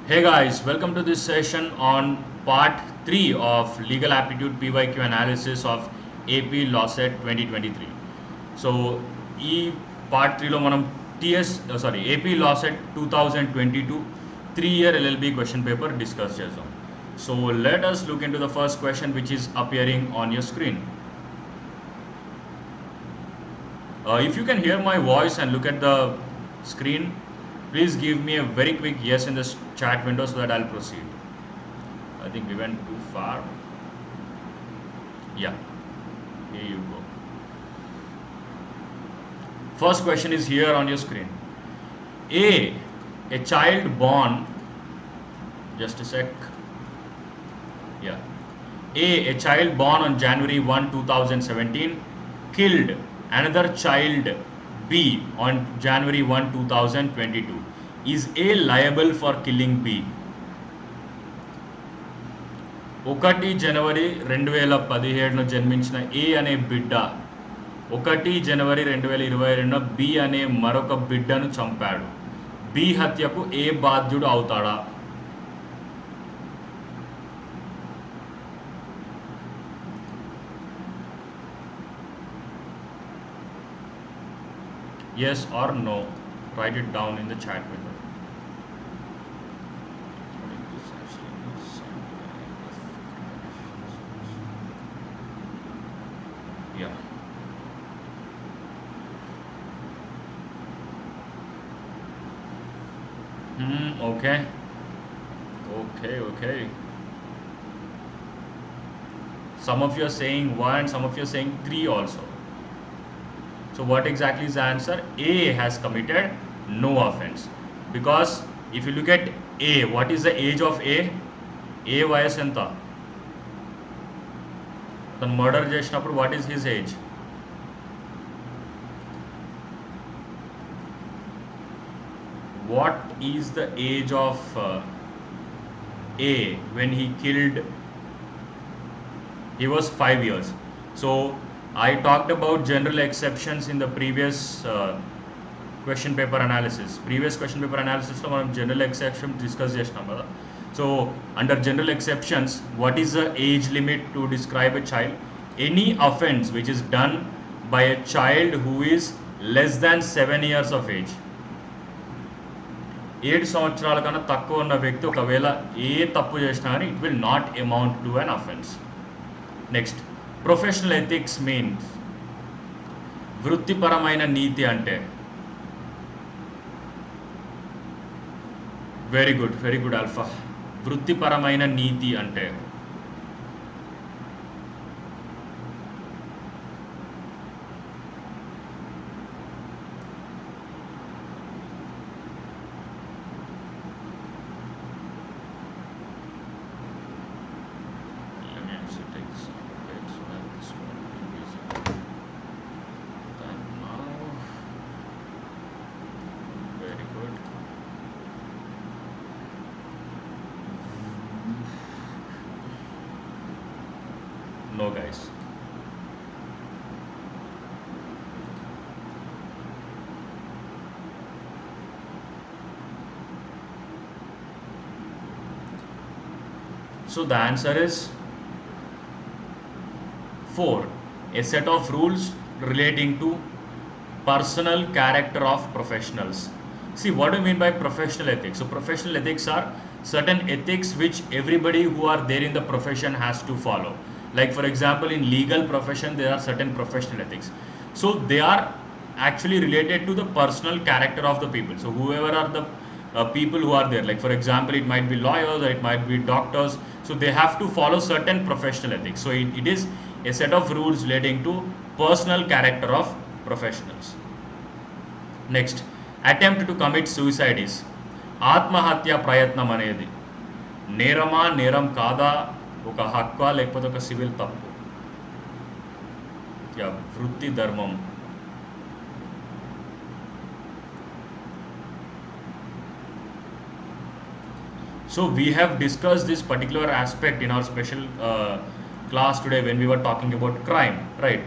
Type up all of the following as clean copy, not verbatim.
Hey guys, welcome to this session on part 3 of Legal Aptitude PYQ Analysis of AP Lawcet 2023. So, ఈ part 3లో మనం AP Lawcet 2022 3-year LLB question paper discuss చేద్దాం. So, let us look into the first question which is appearing on your screen. If you can hear my voice and look at the screen, please give me a very quick yes in the chat window so that I'll proceed. I think we went too far. Yeah, here you go. First question is here on your screen. A child born, just a sec. Yeah. A child born on January 1, 2017 killed another child B on January 1, 2022. Is A liable for killing B? 1 జనవరి 2017 జన్మించిన A అనే బిడ్డ 1 జనవరి 2022 B అనే మరొక బిడ్డను చంపాడు. B హత్యకు A బాధ్యుడు అవుతాడా? Yes or no? Write it down in the chat window. Yeah. Okay. Some of you are saying 1, some of you are saying 3 also. So what exactly is the answer? A has committed no offense. Because if you look at A, what is the age of A? A vayas enta? Then murder chesinapudu what is his age? What is the age of A when he killed? He was 5 years. So I talked about general exceptions in the previous question paper analysis. Previous question paper analysis lo manam general exception discuss chesnam kada. So under general exceptions, what is the age limit to describe a child? Any offense which is done by a child who is less than 7 years of age. 7 సంవత్సరాల కన్నా తక్కువ ఉన్న వ్యక్తి ఒకవేళ ఏ తప్పు చేసినా కానీ it will not amount to an offense. Next, professional ethics means వృత్తిపరమైన నీతి అంటే వెరీ గుడ్ ఆల్ఫా. వృత్తిపరమైన నీతి అంటే no guys. So the answer is 4. A set of rules relating to personal character of professionals. See, what do you mean by professional ethics? So professional ethics are certain ethics which everybody who are there in the profession has to follow. Like for example, in legal profession there are certain professional ethics. So they are actually related to the personal character of the people. So whoever are the people who are there, like for example it might be lawyers or it might be doctors, so they have to follow certain professional ethics. So it is a set of rules relating to personal character of professionals. Next, attempt to commit suicide is ఆత్మహత్య ప్రయత్నం అనేది నేరమా నేరం కాదా, ఒక hakka లేకపోతే ఒక civil తప్పు? వృత్తి ధర్మం. So we have discussed this particular aspect in our special class today when we were talking about crime, right?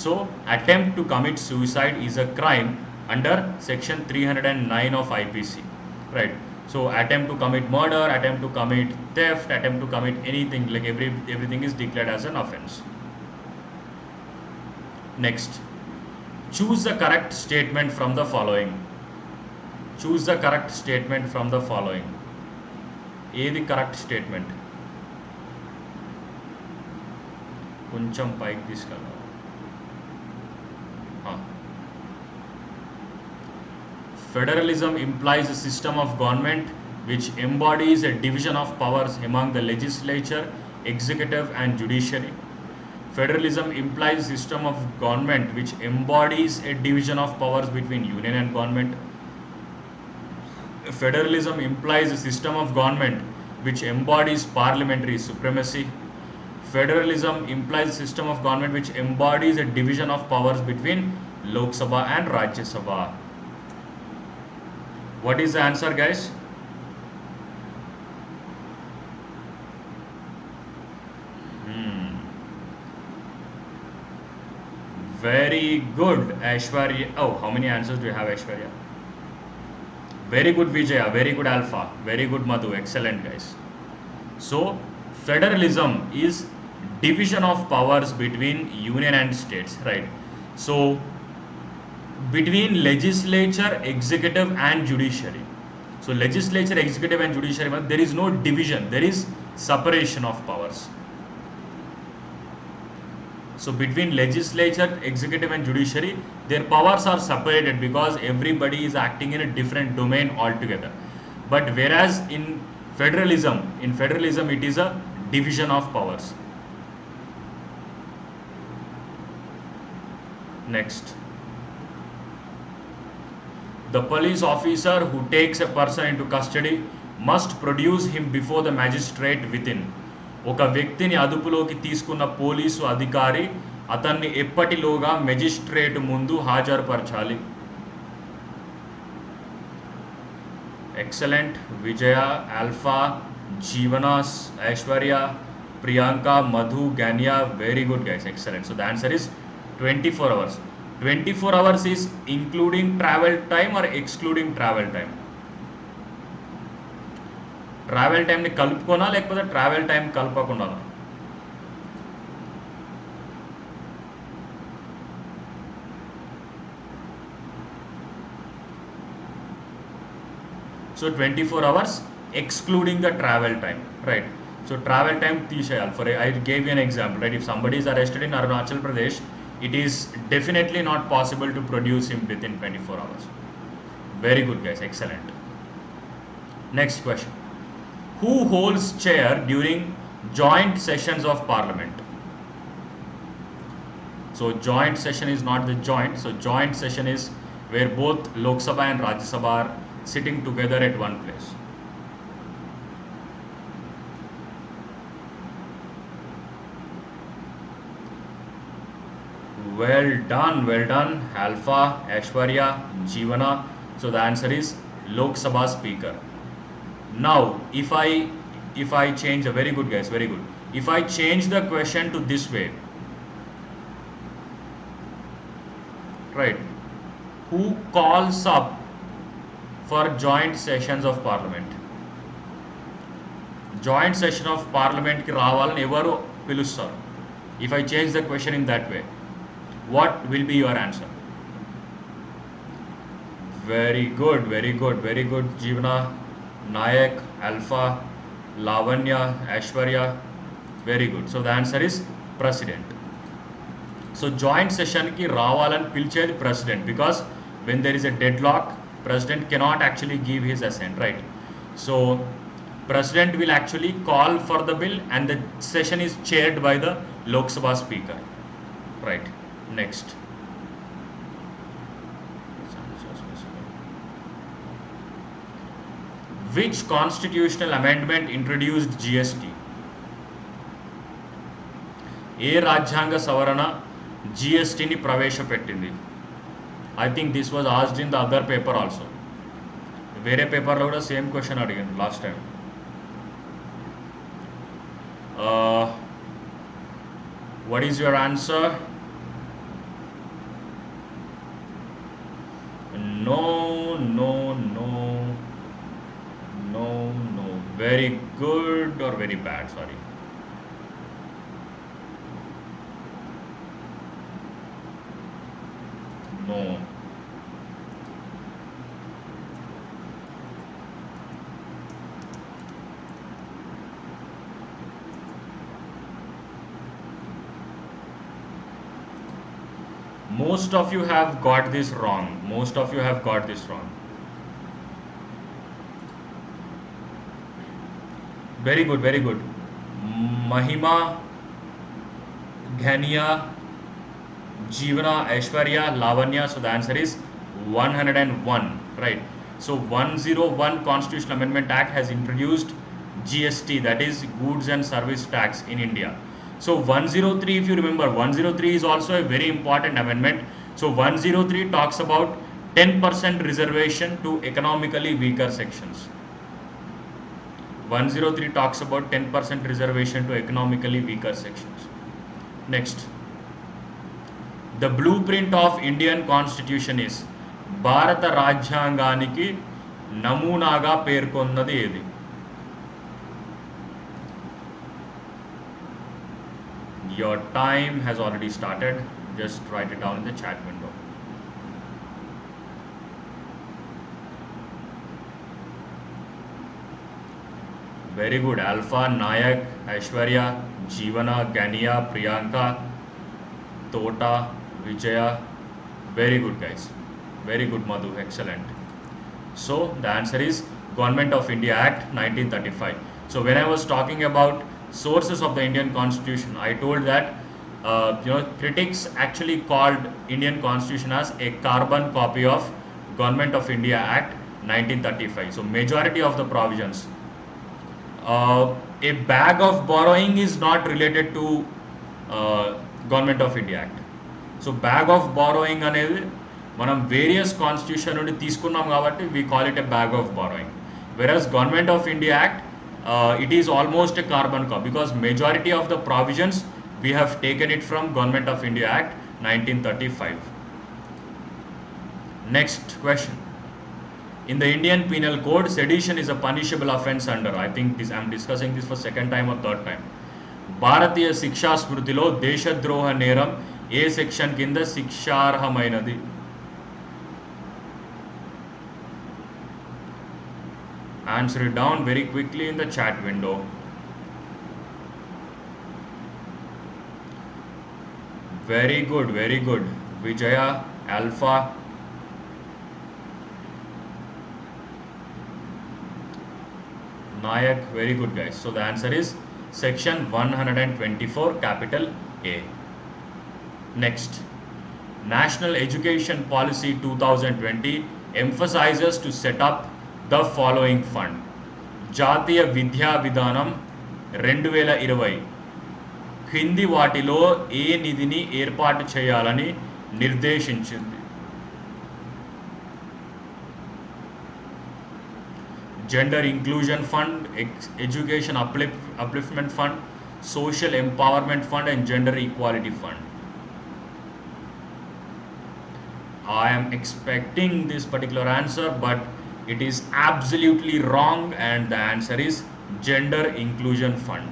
So attempt to commit suicide is a crime under section 309 of IPC, right? So attempt to commit murder, attempt to commit theft, attempt to commit anything, like everything is declared as an offense. Next, choose the correct statement from the following. Choose the correct statement from the following. A the correct statement. కొంచెం పైకి తీసుకెళ్దాం. Federalism implies a system of government which embodies a division of powers among the legislature, executive and judiciary. Federalism implies a system of government which embodies a division of powers between union and government. Federalism implies a system of government which embodies parliamentary supremacy. Federalism implies a system of government which embodies a division of powers between Lok Sabha and Rajya Sabha. What is the answer, guys? Very good, Aishwarya. Oh, how many answers do you have, Aishwarya? Very good, Vijaya. Very good, Alpha. Very good, Madhu. Excellent, guys. So, federalism is division of powers between union and states, right? So, between legislature, executive and judiciary. So, legislature, executive and judiciary, there is no division. There is separation of powers. So between legislature, executive and judiciary, their powers are separated because everybody is acting in a different domain altogether. But whereas in federalism it is a division of powers. Next. The police officer who takes a person into custody must produce him before the magistrate within. ఒక వ్యక్తిని అదుపులోకి తీసుకున్న police అధికారి అతన్ని ఎప్పటిలోగా magistrate ముందు హాజరుపరచాలి. Excellent, Vijaya, Alpha, Jeevana, Aishwarya, Priyanka, Madhu, Ganya. Very good guys, excellent. So the answer is 24 hours. 24 hours is including travel time or excluding travel time? Travel టైంని కలుపుకోనా లేకపోతే ట్రావెల్ టైం కలపకుండా? So 24 hours excluding the travel time, right? So travel time తీసేయాలి. For I gave you an example, right? If somebody is arrested in Arunachal Pradesh, it is definitely not possible to produce him within 24 hours. Very good, guys, excellent. Next question. Who holds chair during joint sessions of parliament? So joint session is not the joint. So joint session is where both Lok Sabha and Rajya Sabha are sitting together at one place. Well done, Alpha, Aishwarya, Jeevana. So the answer is Lok Sabha Speaker. Now, if I change, very good guys, very good. If I change the question to this way, right? Who calls up for joint sessions of parliament? Joint session of parliament ki ravalani evaru pilustar. If I change the question in that way, what will be your answer? Very good, Jeevana, Nayak, Alpha, Lavanya, Aishwarya. Very good. So the answer is president. So joint session ki ravalani pilchedi president, because when there is a deadlock, president cannot actually give his assent, right? So president will actually call for the bill and the session is chaired by the Lok Sabha speaker, right? Next. Which constitutional amendment introduced GST? ఏ రాజ్యాంగ సవరణ జిఎస్టీని ప్రవేశపెట్టింది? I think this was asked in the other paper also. వేరే పేపర్లో కూడా same question అడిగింది last time. What is your answer? No. Very good or very bad, sorry. No. Most of you have got this wrong. Most of you have got this wrong. Very good, very good. Mahima, Ghania, Jivana, Aishwarya, Lavanya. So the answer is 101, right? So 101 Constitutional Amendment Act has introduced GST, that is Goods and Service Tax in India. So 103, if you remember, 103 is also a very important amendment. So 103 talks about 10% reservation to economically weaker sections. 103 talks about 10% reservation to economically weaker sections. Next. The blueprint of Indian Constitution is భారత రాజ్యాంగానికి నమూనాగా పేర్కొన్నది ఏది? Your time has already started. Just write it down in the chat window. Very good. Alpha, Nayak, Aishwarya, Jeevana, Ghania, Priyanka, Tota, Vijaya. Very good, guys. Very good, Madhu. Excellent. So the answer is Government of India Act 1935. So when I was talking about sources of the Indian Constitution, I told that critics actually called Indian Constitution as a carbon copy of Government of India Act 1935. So majority of the provisions. A bag of borrowing is not related to Government of India Act. So bag of borrowing అనేది మనం various constitution నుండి తీసుకున్నాం కాబట్టి we call it a bag of borrowing. Whereas Government of India Act, it is almost a carbon copy because majority of the provisions we have taken it from Government of India Act 1935. Next question. In the Indian Penal Code, sedition is a punishable offence under, I think this, I am discussing this for second time or third time. భారతీయ శిక్షా స్మృతిలో దేశద్రోహ నేరం ఏ section కింద శిక్షార్హమైనది? Answer it down very quickly in the chat window. Very good, very good. Vijaya, Alpha. Nayak, very good, guys. So the answer is section 124, capital A. Next, National Education Policy 2020 emphasizes to set up the following fund. జాతీయ విద్యా విధానం 2020 కింది వాటిలో ఏ నిధిని ఏర్పాటు చేయాలని నిర్దేశించింది? Gender Inclusion Fund, Education Upliftment Fund, Social Empowerment Fund and Gender Equality Fund. I am expecting this particular answer, but it is absolutely wrong, and the answer is Gender Inclusion Fund,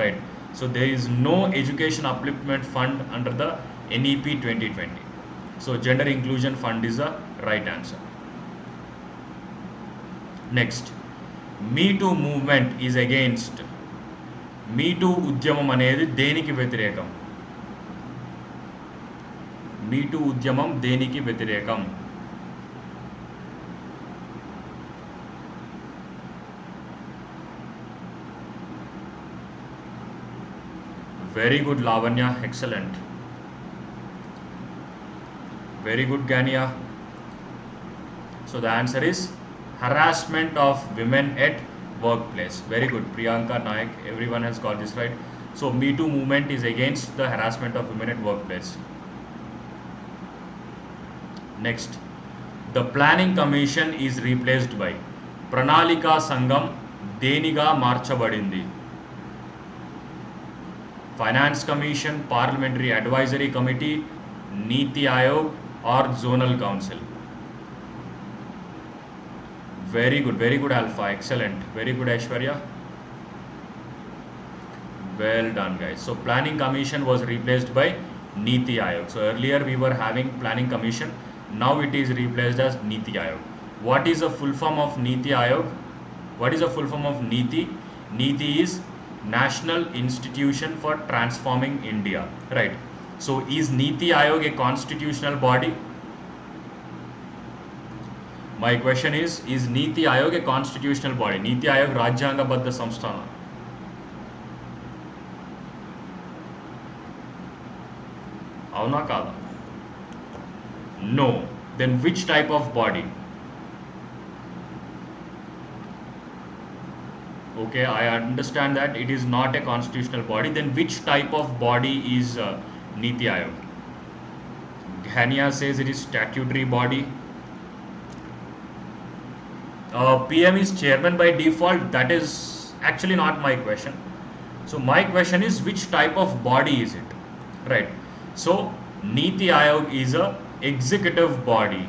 right? So there is no Education Upliftment Fund under the NEP 2020. So Gender Inclusion Fund is the right answer. Next, Me Too movement is against. Me Too ఉద్యమం అనేది దేనికి వ్యతిరేకం? Me Too ఉద్యమం దేనికి వ్యతిరేకం? Very good, Lavanya. Excellent. Very good, Gania. So the answer is harassment of women at workplace. Very good, Priyanka, Nayak. Everyone has got this right. So Me Too movement is against the harassment of women at workplace. Next, the Planning Commission is replaced by Pranalika Sangam దేనిగా మార్చబడింది? Finance Commission, Parliamentary Advisory Committee, Niti Aayog or Zonal Council? very good Alpha, excellent, very good Aishwarya. Well done, guys. So Planning Commission was replaced by Niti Aayog. So earlier we were having Planning Commission, now it is replaced as Niti Aayog. What is the full form of Niti Aayog? What is the full form of Niti? Niti is National Institution for Transforming India, right? So is Niti Aayog a constitutional body? My question is Niti Aayog a constitutional body? Niti Aayog Rajyangabadda Samsthana. Avuna kada? No. Then which type of body? Okay, I understand that it is not a constitutional body. Then which type of body is Niti Aayog? Ghania says it is statutory body. PM is chairman by default. That is actually not my question. So my question is which type of body is it? Right. So Niti Aayog is a executive body,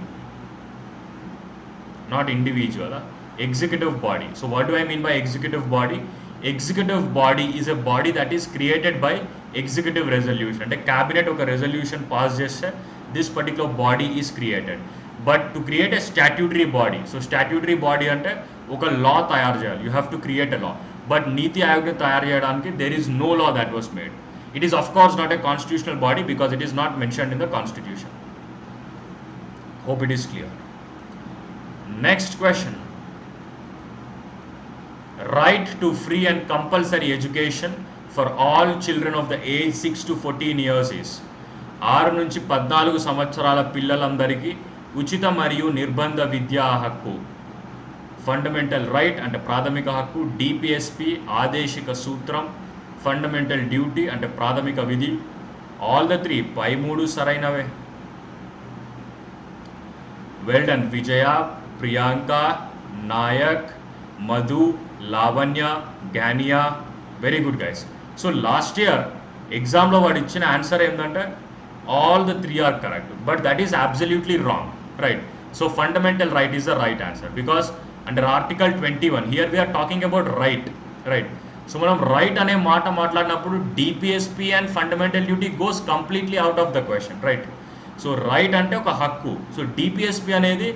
not individual. Executive body. So what do I mean by executive body? Executive body is a body that is created by executive resolution. The cabinet oka resolution pass cheste this particular body is created. But to create a statutory body, so statutory body ante oka law tayar cheyali. You have to create a law. But Niti Aayog ni tayar cheyadaniki there is no law that was made. It is of course not a constitutional body because it is not mentioned in the constitution. Hope it is clear. Next question. Right to free and compulsory education for all children of the age 6 to 14 years is 6 నుంచి 14 సంవత్సరాల పిల్లలందరికీ ఉచిత మరియు నిర్బంధ విద్యా హక్కు fundamental right అంటే ప్రాథమిక హక్కు డిపిఎస్పి ఆదేశిక సూత్రం ఫండమెంటల్ డ్యూటీ అంటే ప్రాథమిక విధి ఆల్ ద 3 పై 3 సరైనవే well done Vijaya Priyanka Nayak Madhu Lavanya Gnaniya very good guys so last year ఎగ్జామ్లో వాడు ఇచ్చిన ఆన్సర్ ఏంటంటే all the 3 are correct but that is absolutely wrong right so fundamental right is the right answer because under article 21 here we're talking about right so మనం right అనే మాట మాట్లాడినప్పుడు DPSP and fundamental duty goes completely out of the question right so right అంటే ఒక హక్కు so DPSP అనేది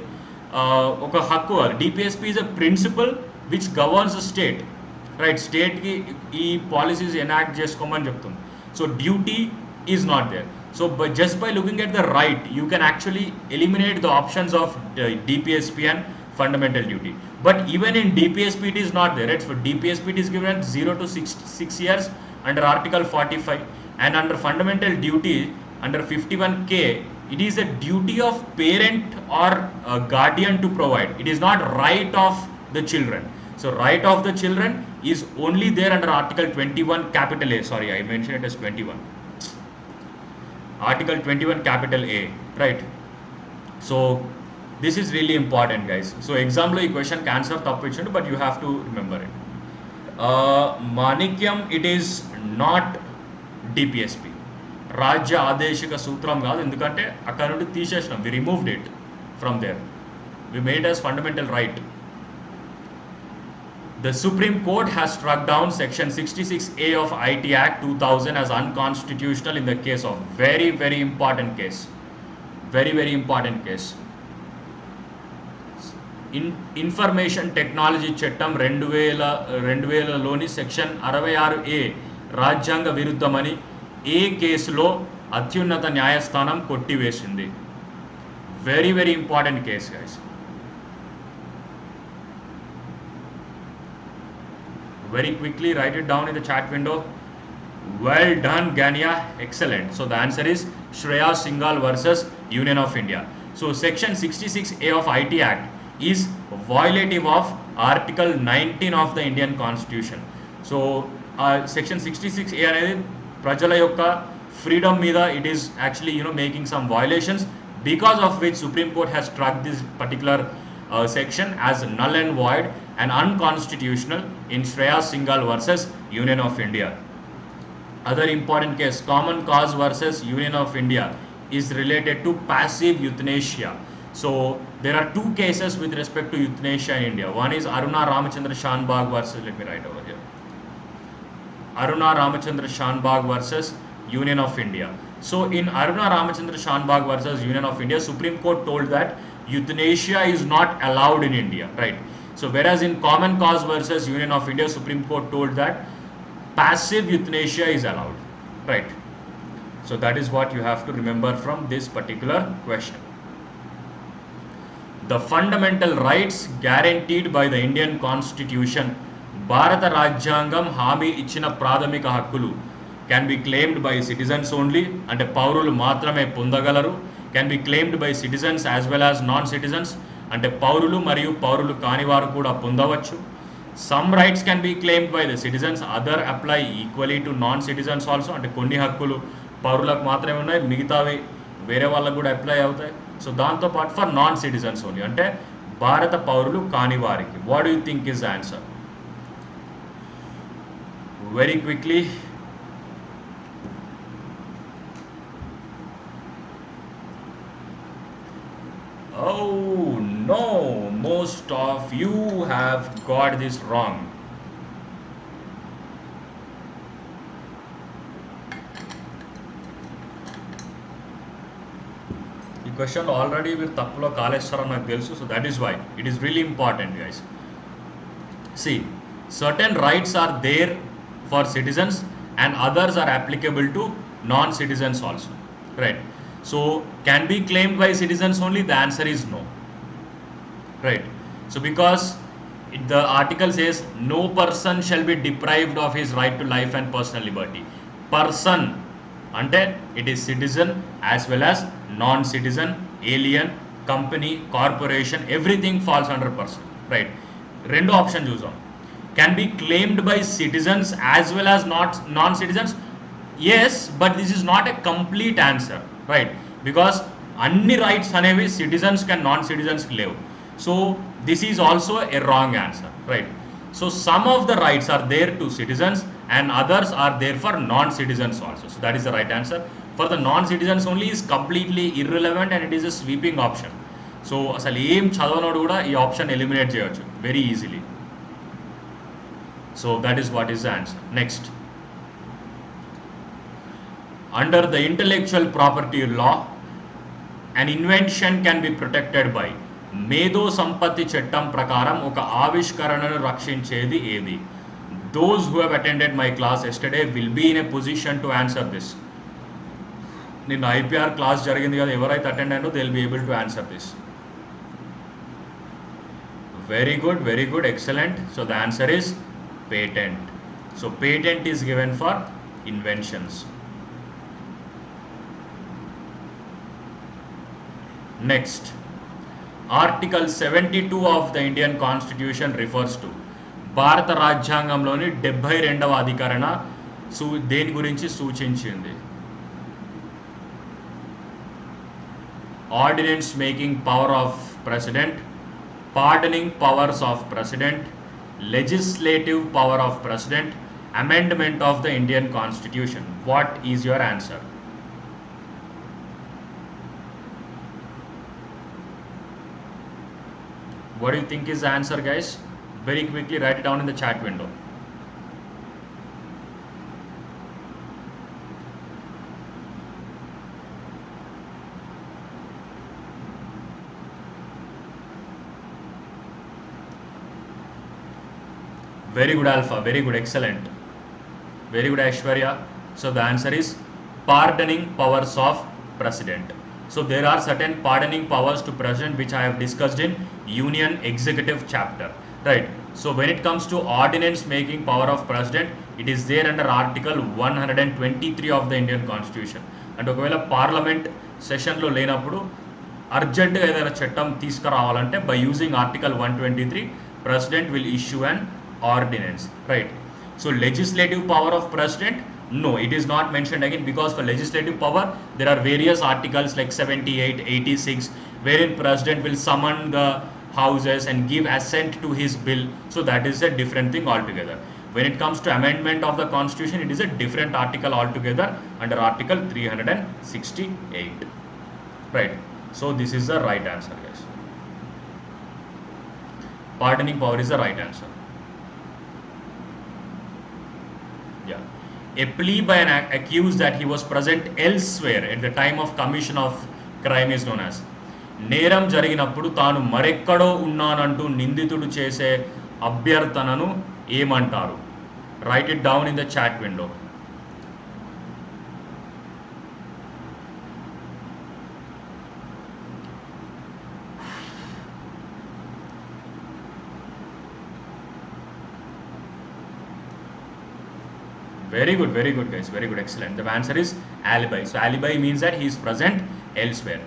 ఒక హక్కు DPSP is a principle which governs state right స్టేట్కి ఈ పాలసీస్ ఎనాక్ట్ చేసుకోమని చెప్తుంది so duty is not there so just by looking at the right you can actually eliminate the options of DPSP and fundamental duty but even in DPSP it is not there right for DPSP it is given at 0 to 6 years under article 45 and under fundamental duty under 51k it is a duty of parent or guardian to provide it is not right of the children so right of the children is only there under article 21 capital A sorry I mentioned it as 21 article 21 capital A right so this is really important guys so exam lo ee question can answer tappu ichundu but you have to remember it manikyam it is not DPSP rajya adeshika sutram kaadu endukante akkada nundi teesesnam we removed it from there we made as fundamental right the Supreme Court has struck down section 66A of IT Act 2000 as unconstitutional in the case of very important case very important case information technology చట్టం 2000లోని section 66A రాజ్యాంగ విరుద్ధమని ఏ కేసులో అత్యున్నత న్యాయస్థానం కొట్టివేసింది very important case guys very quickly write it down in the chat window well done Gania excellent so the answer is Shreya Singhal versus Union of India so section 66A of IT Act is violative of article 19 of the Indian Constitution so section 66A అనేది ప్రజల యొక్క freedom మీద it is actually making some violations because of which Supreme Court has struck this particular section as null and void and unconstitutional in Shreya Singhal versus Union of India other important case common cause versus Union of India is related to passive euthanasia So there are two cases with respect to euthanasia in India. One is Aruna Ramachandra Shanbag versus, let me write over here, Aruna Ramachandra Shanbag versus Union of India. So in Aruna Ramachandra Shanbag versus Union of India, Supreme Court told that euthanasia is not allowed in India, right? So whereas in Common Cause versus Union of India, Supreme Court told that passive euthanasia is allowed, right? So that is what you have to remember from this particular question. The fundamental rights guaranteed by the Indian Constitution, భారత రాజ్యాంగం హామీ ఇచ్చిన ప్రాథమిక హక్కులు, can be claimed by citizens only, అంటే పౌరులు మాత్రమే పొందగలరు. Can be claimed by citizens as well as non-citizens, అంటే పౌరులు మరియు పౌరులు కాని వారు కూడా పొందవచ్చు. Some rights can be claimed by the citizens, other apply equally to non-citizens also, అంటే కొన్ని హక్కులు పౌరులకు మాత్రమే ఉన్నాయి, మిగతావి వేరే వాళ్ళకు కూడా అప్లై అవుతాయి. సో దాంతోపాటు ఫర్ నాన్ సిటిజన్స్ ఓన్లీ, అంటే భారత పౌరులు కాని వారికి. What do you think is answer? Very quickly. Oh no, most of you have got this wrong. ఈ క్వశ్చన్ ఆల్రెడీ మీరు తప్పులో కాలేస్తారని నాకు తెలుసు. So that is why it is really important guys. See, certain rights are there for citizens and others are applicable to non-citizens also, right? So can be claimed by citizens only? The answer is no, right? So because the article says no person shall be deprived of his right to life and personal liberty. Person అంటే it is citizen as well as non-citizen, alien, company, corporation, everything falls under person, right? రెండు option చూసాం. Can be claimed by citizens as well as not non-citizens? Yes, but this is not a complete answer, right? Because అన్ని rights అనేవి citizens can non-citizens లేవు. So this is also a wrong answer, right? So some of the rights are there to citizens and others are there for non-citizens also. So that is the right answer. For the non-citizens only is completely irrelevant and it is a sweeping option. So అసలు ఏం చదవనోడు కూడా ఈ option eliminate చేయవచ్చు very easily. So that is what is the answer. Next. Under the intellectual property law, an invention can be protected by మేధో సంపత్తి చట్టం ప్రకారం ఒక ఆవిష్కరణను రక్షించేది ఏది? Those who have attended my class yesterday will be in a position to answer this. నిన్న IPR class జరిగింది కదా, ఎవరైతే అటెండ్ అయ్యారో they will be able to answer this. Very good, excellent. So the answer is patent. So patent is given for inventions. Next, Article 72 of the Indian Constitution refers to భారత రాజ్యాంగంలోని 72వ అధికరణ దేని గురించి సూచించింది? Ordinance making power of president, pardoning powers of president, legislative power of president, amendment of the Indian Constitution. What is your answer? What do you think is the answer, guys? Very quickly write it down in the chat window. Very good, Alpha. Very good, excellent. Very good, Aishwarya. So the answer is pardoning powers of president. So there are certain pardoning powers to president which I have discussed in Union Executive chapter, right? So when it comes to ordinance making power of president, it is there under Article 123 of the Indian Constitution. And ఒకవేళ parliament సెషన్లో లేనప్పుడు అర్జెంటుగా ఏదైనా చట్టం తీసుకురావాలంటే by using Article 123, president will issue an ordinance, right? So legislative power of president, no, it is not mentioned again, because for legislative power there are various articles like 78, 86 wherein president will summon the houses and give assent to his bill. So that is a different thing altogether. When it comes to amendment of the constitution, it is a different article altogether under Article 368, right? So this is the right answer, guys. Pardoning power is the right answer. Yeah. A plea by an accused that he was present elsewhere at the time of commission of crime is known as. నేరం జరిగినప్పుడు తాను మరెక్కడో ఉన్నానంటూ నిందితుడు చేసే అభ్యర్థనను ఏమంటారు? Write it down in the chat window. Very good guys, very good, excellent. The answer is alibi. So alibi means that he is present elsewhere.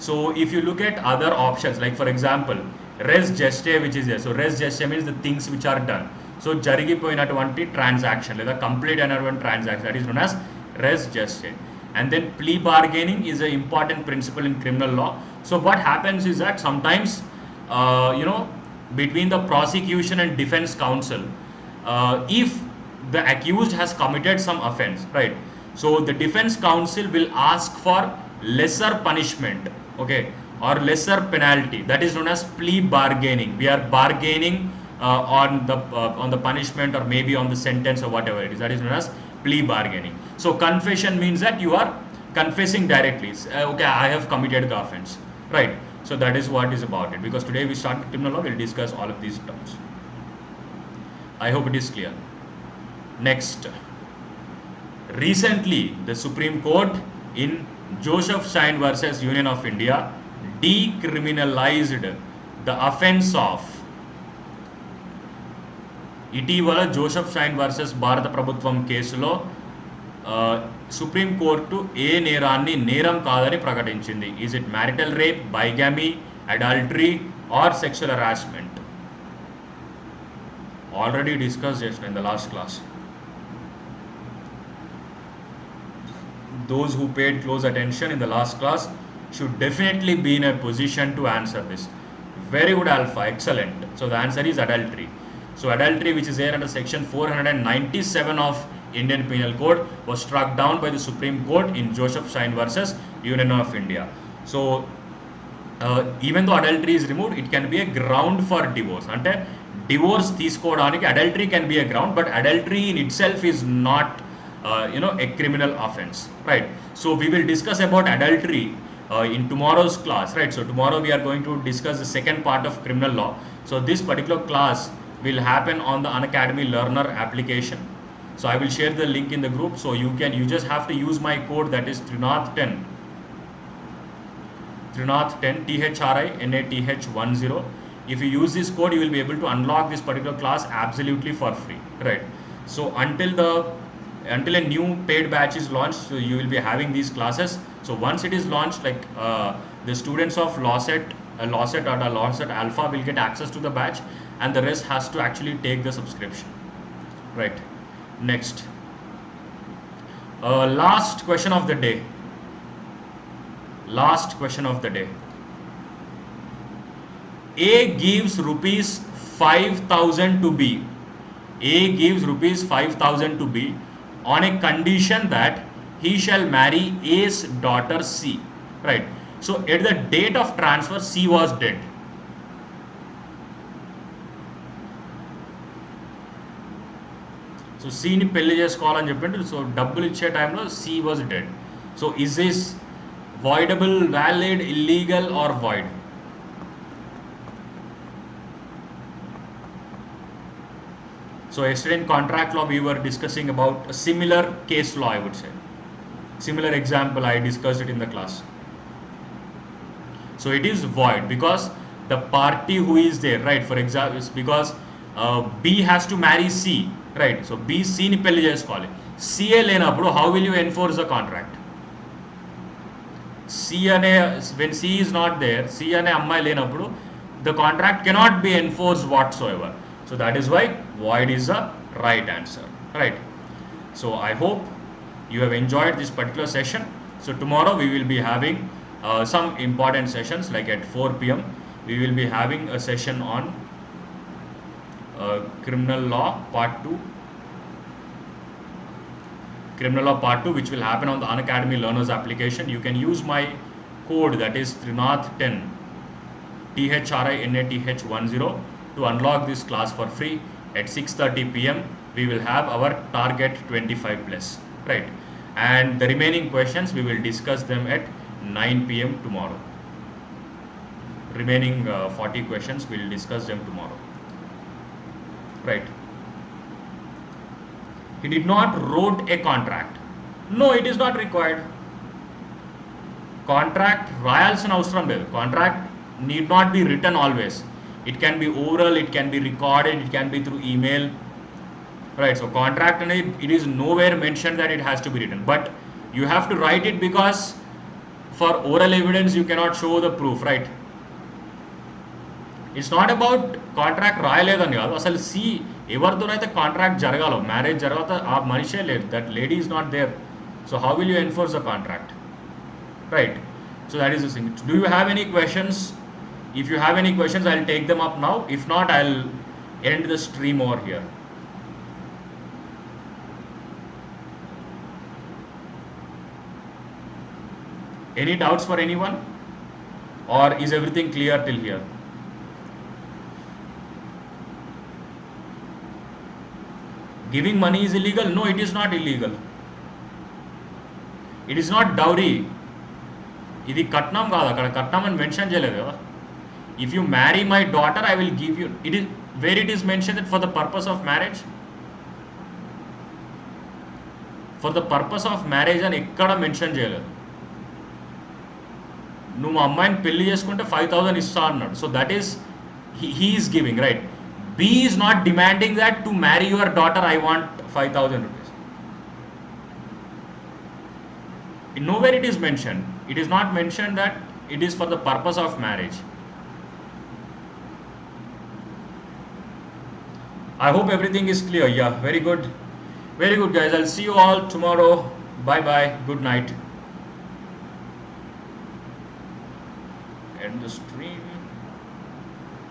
So if you look at other options, like for example res geste, which is there. So res geste means the things which are done. So జరిగిపోయినటువంటి transaction లేదా complete అయినటువంటి transaction, that is known as res geste. And then plea bargaining is an important principle in criminal law. So what happens is that sometimes between the prosecution and defense counsel, if the accused has committed some offense, right? So the defense counsel will ask for lesser punishment, okay, or lesser penalty. That is known as plea bargaining. We are bargaining on the punishment or maybe on the sentence or whatever it is. That is known as plea bargaining. So confession means that you are confessing directly. Okay, I have committed the offense, right? So that is what is about it. Because today we start criminal law, we'll discuss all of these terms. I hope it is clear. Next, recently the Supreme Court in Joseph Stein versus Union of India decriminalized the offense of. ఇటీవల Joseph stain versus భారత ప్రభుత్వం కేసులో supreme court ఏ నేరాన్ని నేరం కాదని ప్రకటించింది? Is it marital rape, bigamy, adultery or sexual harassment? Already discuss చేసిన in the last class. Those who paid close attention in the last class should definitely be in a position to answer this. Very good, Alpha, excellent. So the answer is adultery. So adultery, which is there under section 497 of Indian Penal Code, was struck down by the Supreme Court in Joseph Stein versus Union of India. So even though adultery is removed, it can be a ground for divorce. Ante divorce తీసుకోవడానికి adultery can be a ground, but adultery in itself is not a criminal offense, right? So we will discuss about adultery in tomorrow's class, right? So tomorrow we are going to discuss the second part of criminal law. So this particular class will happen on the Unacademy learner application. So I will share the link in the group. So you just have to use my code, that is Thrinath10 THRINATH10. If you use this code, you will be able to unlock this particular class absolutely for free, right? So until a new paid batch is launched, so you will be having these classes. So once it is launched, like the students of Lawcet or Lawcet Alpha will get access to the batch, and the rest has to actually take the subscription, right? Next, last question of the day. A gives rupees 5,000 to B. A gives rupees 5,000 to B on a condition that he shall marry A's daughter C, right? So at the date of transfer, C was dead. So C ni పెళ్లి చేసుకోవాలని చెప్పిండు. So డబ్బులు ఇచ్చే టైంలో C was dead. So is this voidable, valid, illegal or void? So yesterday in contract law we were discussing about a similar case law, I would say. Similar example, I discussed it in the class. So it is void because the party who is there, right? For example, it's because B has to marry C, right? So B C ni pelli chesukovali. CA లేనప్పుడు how will you enforce the contract? When C is not there, C ane అమ్మాయి లేనప్పుడు the contract cannot be enforced whatsoever. So that is why void is the right answer, right? So I hope you have enjoyed this particular session. So tomorrow we will be having some important sessions, like at 4 p.m. we will be having a session on criminal law part 2, which will happen on the Unacademy learners application. You can use my code, that is Thrinath 10, THRINATH10, to unlock this class for free. At 6:30 p.m. we will have our target 25 plus, right? And the remaining questions we will discuss them at 9 p.m. tomorrow. Remaining 40 questions we will discuss them tomorrow, right? He did not wrote a contract. No, it is not required. Contract రాయాల్సిన అవసరం లేదు. Contract need not be written always. It can be oral, it can be recorded, it can be through email, right? So contract, and it is nowhere mentioned that it has to be written, but you have to write it because for oral evidence you cannot show the proof, right? It's not about contract రాయలేదని కాదు, అసలు C ఎవరితోనైతే contract జరగాలో, marriage తర్వాత ఆ మనిషే లేదు, that lady is not there. So how will you enforce the contract, right? So that is the thing. Do you have any questions? If you have any questions, I'll take them up now. If not, I'll end the stream over here. Any doubts for anyone, or is everything clear till here? Giving money is illegal? No, it is not illegal. It is not dowry. ఇది కట్నం కాదు, అక్కడ కట్నం అని mention చేయలేదు కదా. If you marry my daughter I will give you, it is where it is mention that for the purpose of marriage. For the purpose of marriage అని ఎక్కడ మెన్షన్ చేయలేదు. నువ్వు మా అమ్మాయిని పెళ్లి చేసుకుంటే 5,000 ఇస్తా అన్నాడు. So that is he is giving, right? B is not demanding that to marry your daughter I want 5,000 rupees. Nowhere it is mentioned. It is not mentioned that it is for the purpose of marriage. I hope everything is clear. Yeah, very good. Very good, guys. I'll see you all tomorrow. Bye bye. Good night. End the stream.